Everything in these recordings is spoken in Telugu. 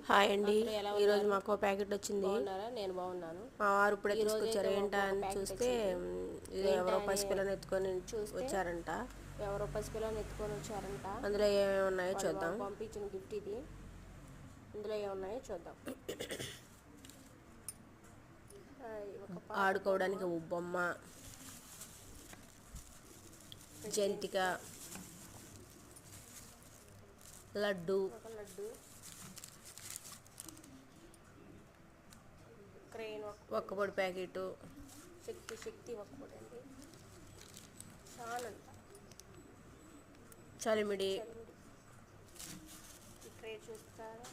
హాయ్ అండి. ఈరోజు మాకు ప్యాకెట్ వచ్చింది. నేను బాగున్నాను. మా వారు ఇప్పుడే తీసుకొచ్చారు. ఏంటా అని చూస్తే ఎవరో పసిపిల్లని ఎత్తుకొని వచ్చారంట. అందులో ఏమేమి ఉన్నాయో చూద్దాం. పంపించిన గిఫ్ట్ ఇది. ఇందులో ఏమున్నాయో చూద్దాం. ఆడుకోవడానికి బొమ్మ, జంతిక, లడ్డు, క్రెయిన్, ఒక్కపొడి ప్యాకెట్, శక్తి ఒక్కపొడి అండి, చాలంట, చలిమిడి, ట్రే చూస్తారా?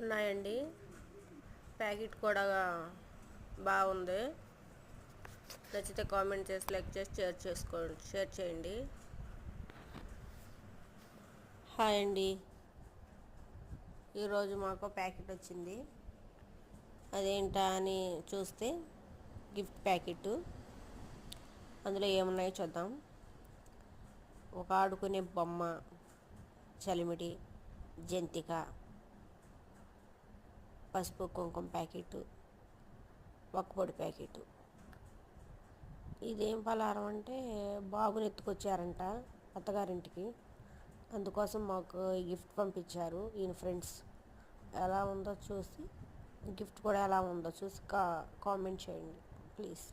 ఉన్నాయండి. ప్యాకెట్ కూడా బాగుంది. నచ్చితే కామెంట్ చేసి, లైక్ చేసి, షేర్ చేయండి. హాయ్ అండి. ఈరోజు మాకు ప్యాకెట్ వచ్చింది. అదేంటా అని చూస్తే గిఫ్ట్ ప్యాకెట్. అందులో ఏమున్నాయో చూద్దాం. ఒక ఆడుకునే బొమ్మ, చలిమిడి, జంతిక, పసుపు కుంకుమ ప్యాకెట్, ఒక్కపొడి ప్యాకెట్. ఇదేం పలారం అంటే బాబుని ఎత్తుకొచ్చారంట అత్తగారింటికి. అందుకోసం మాకు గిఫ్ట్ పంపించారు ఈయన ఫ్రెండ్స్. ఎలా ఉందో చూసి, గిఫ్ట్ కూడా ఎలా ఉందో చూసి కామెంట్ చేయండి ప్లీజ్.